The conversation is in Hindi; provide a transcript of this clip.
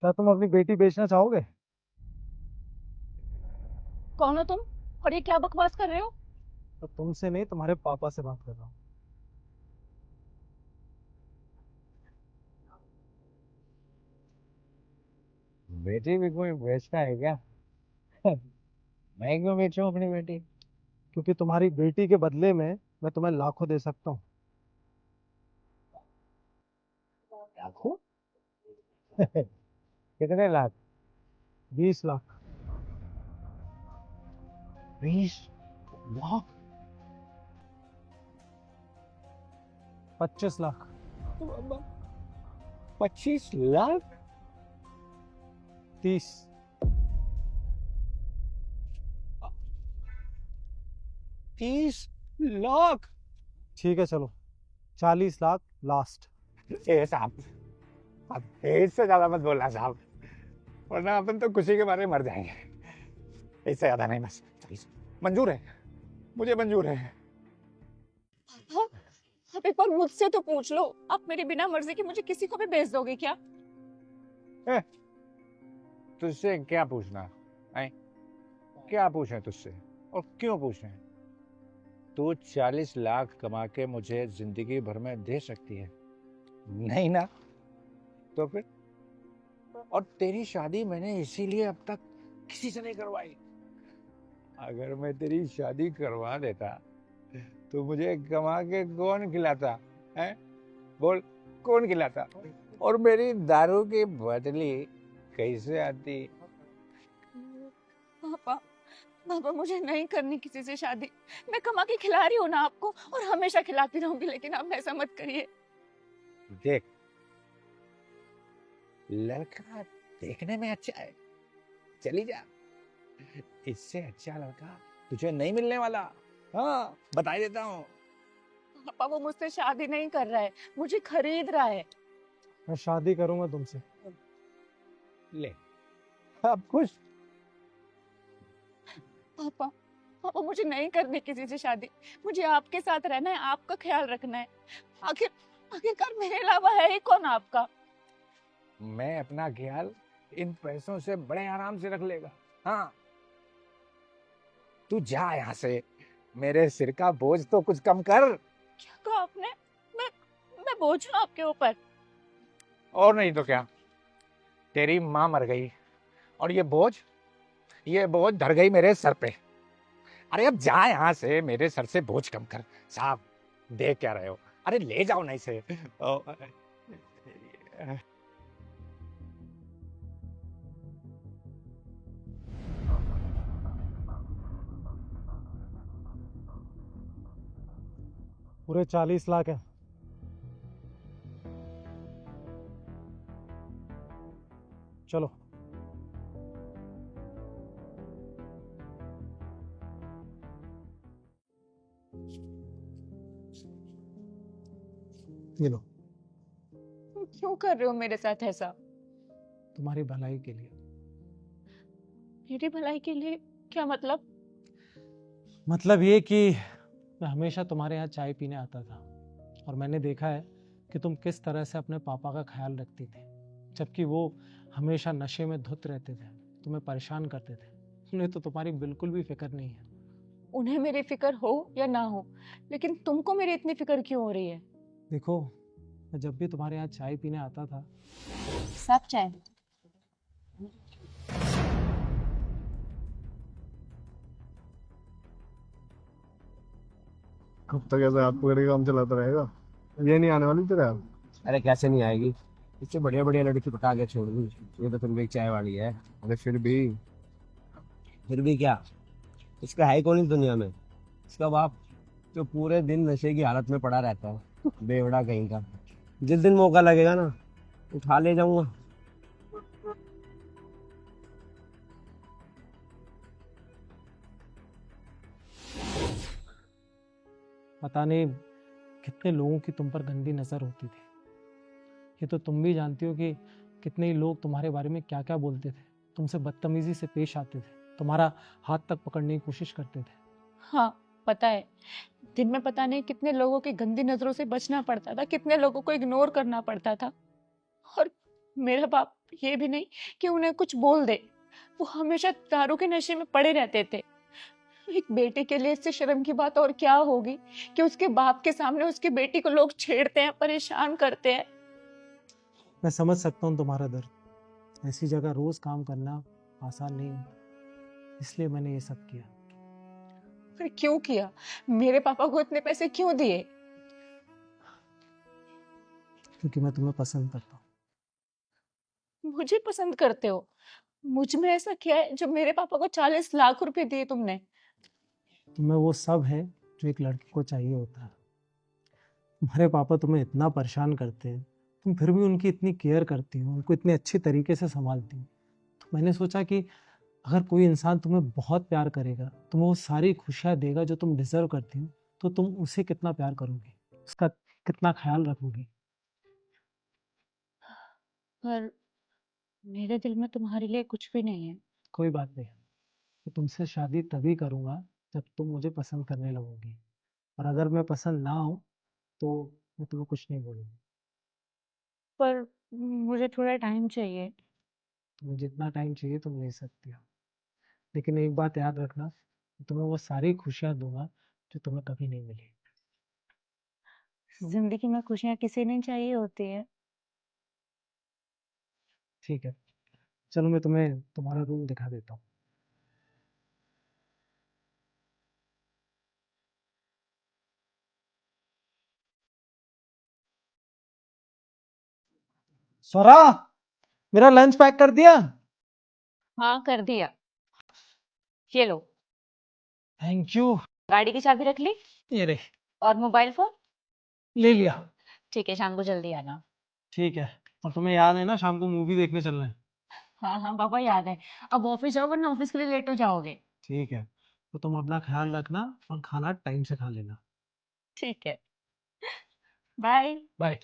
क्या तुम अपनी बेटी बेचना चाहोगे? कौन हो तुम? और ये क्या बकवास कर रहे हो? तो तुमसे नहीं, तुम्हारे पापा से बात कर रहा हूँ। बेटी भी कोई बेचता है क्या? मैं क्यों बेचूं अपनी बेटी? क्योंकि तुम्हारी बेटी के बदले में मैं तुम्हें लाखों दे सकता हूँ। लाखों? कितने लाख? 20 लाख। 20 लाख? 25 लाख। 25 लाख? 30। 30 लाख? ठीक है, चलो 40 लाख लास्ट। ए साहब, अब इससे ज्यादा मत बोलना साहब, वरना अपन तो खुशी के मारे मर जाएंगे। इससे ज्यादा नहीं, बस 40 मंजूर है, मुझे मंजूर है। हाँ, आप एक बार मुझसे तो पूछ लो। आप मेरी बिना मर्जी के मुझे किसी को भी बेच दोगे क्या? ए, तुझसे क्या पूछना है? क्या पूछे तुझसे, और क्यों पूछे? तू 40 लाख कमा के मुझे जिंदगी भर में दे सकती है, नहीं ना? तो फिर, और तेरी शादी मैंने इसीलिए अब तक किसी से नहीं करवाई। अगर मैं तेरी शादी करवा देता तो मुझे कमा के कौन खिलाता है? बोल, कौन खिलाता? और मेरी दारू की बोतली कैसे आती? पापा, पापा मुझे नहीं करनी किसी से शादी। मैं कमा के खिला रही हूँ ना आपको, और हमेशा खिलाती रहूंगी, लेकिन आप ऐसा मत करिए। देख, लड़का देखने में अच्छा है, चली जा। इससे अच्छा लड़का तुझे नहीं मिलने वाला। हाँ, बता ही देता हूँ। पापा वो मुझसे शादी नहीं कर रहा है, मुझे खरीद रहा है। मैं शादी करूंगा तुमसे। ले, अब खुश? पापा, पापा मुझे नहीं करनी किसी से शादी। मुझे आपके साथ रहना है, आपका ख्याल रखना है। आखिर आखिरकार मेरे अलावा है ही कौन आपका? मैं अपना ख्याल इन पैसों से बड़े आराम से रख लेगा। हाँ, तू जा यहाँ से, मेरे सिर का बोझ तो कुछ कम कर। क्या कहा आपने? मैं मैं बोझ हूं आपके ऊपर? और नहीं तो क्या, तेरी माँ मर गई और ये बोझ धर गई मेरे सर पे। अरे अब जा यहाँ से, मेरे सर से बोझ कम कर। साहब, देख क्या रहे हो? अरे ले जाओ ना इसे। पूरे 40 लाख है। चलो। ये लो, तुम क्यों कर रहे हो मेरे साथ ऐसा? तुम्हारी भलाई के लिए। मेरी भलाई के लिए? क्या मतलब? मतलब ये कि मैं हमेशा तुम्हारे यहाँ चाय पीने आता था, और मैंने देखा है कि तुम किस तरह से अपने पापा का ख्याल रखती थी, जबकि वो हमेशा नशे में धुत रहते थे, तुम्हें परेशान करते थे। उन्हें तो तुम्हारी बिल्कुल भी फिक्र नहीं है। उन्हें मेरी फिक्र हो या ना हो, लेकिन तुमको मेरी इतनी फिक्र क्यों हो रही है? देखो, मैं जब भी तुम्हारे यहाँ चाय पीने आता था। सब चाय? कब तक ऐसा हाथ पकड़ के काम चलाता रहेगा? ये नहीं आने वाली तेरे आप? अरे कैसे नहीं आएगी? इससे बढ़िया बढ़िया लड़की पटा के छोड़ दी। ये तो फिर भी एक चाय वाली है। अरे फिर भी। फिर भी क्या? इसका है ही कौन इस दुनिया में? इसका बाप, जो पूरे दिन नशे की हालत में पड़ा रहता है, बेवड़ा कहीं का। जिस दिन मौका लगेगा ना, उठा ले जाऊंगा। पता नहीं कितने लोगों की तुम पर गंदी नजर होती थी। ये तो तुम भी जानती हो कि कितने ही लोग तुम्हारे बारे में क्या क्या बोलते थे, तुमसे बदतमीजी से पेश आते थे, तुम्हारा हाथ तक पकड़ने की कोशिश करते थे। हाँ, पता है। दिन में पता नहीं कितने लोगों की गंदी नजरों से बचना पड़ता था, कितने लोगों को इग्नोर करना पड़ता था। और मेरा बाप ये भी नहीं कि उन्हें कुछ बोल दे। वो हमेशा दारू के नशे में पड़े रहते थे। एक बेटे के लिए इससे शर्म की बात और क्या होगी कि उसके बाप के सामने उसकी बेटी को लोग छेड़ते हैं, परेशान करते हैं। मैं समझ सकता हूँ तुम्हारा दर्द। ऐसी जगह रोज काम करना आसान नहीं होता, इसलिए मैंने ये सब किया। फिर क्यों किया? मेरे पापा को इतने पैसे क्यों दिए? क्योंकि मैं तुम्हें पसंद करता हूँ। मुझे पसंद करते हो? मुझ में ऐसा क्या है जो मेरे पापा को 40 लाख रुपए दिए तुमने? तुम्हें वो सब है जो एक लड़के को चाहिए होता है। तुम्हारे पापा तुम्हें इतना परेशान करते हैं, तुम फिर भी उनकी इतनी केयर करती हो, उनको इतने अच्छे तरीके से संभालती हो। तो मैंने सोचा कि अगर कोई इंसान तुम्हें बहुत प्यार करेगा, तुम्हें वो सारी खुशियाँ देगा जो तुम डिजर्व करती हो, तो तुम उसे कितना प्यार करोगी, उसका कितना ख्याल रखोगी। पर मेरे दिल में तुम्हारे लिए कुछ भी नहीं है। कोई बात नहीं, मैं तुमसे शादी तभी करूँगा जब तुम मुझे पसंद करने लगोगी। और अगर मैं पसंद ना हो तो मैं तुम्हें कुछ नहीं बोलूँगी। पर मुझे थोड़ा टाइम चाहिए। तुम्हें जितना टाइम चाहिए तुम ले सकती हो, लेकिन एक बात याद रखना, मैं तुम्हें वो सारी खुशियाँ दूंगा जो तुम्हें कभी नहीं मिली। जिंदगी में खुशियाँ किसी नहीं चाहिए होती है। ठीक है, चलो मैं तुम्हें तुम्हारा रूम दिखा देता हूँ। स्वरा, मेरा लंच पैक कर दिया? हाँ, कर दिया। ये लो। Thank you. गाड़ी की चाबी रख ली? ये रे, और मोबाइल फोन? ले लिया। ठीक है, शाम को जल्दी आना। ठीक है, और तुम्हें याद है ना शाम को मूवी देखने चलना है? हाँ हाँ पापा, याद है। अब ऑफिस जाओ वरना ऑफिस के लिए लेट हो जाओगे। ठीक है, तो तुम अपना ख्याल रखना और खाना टाइम से खा लेना। ठीक है। बाय। बाय।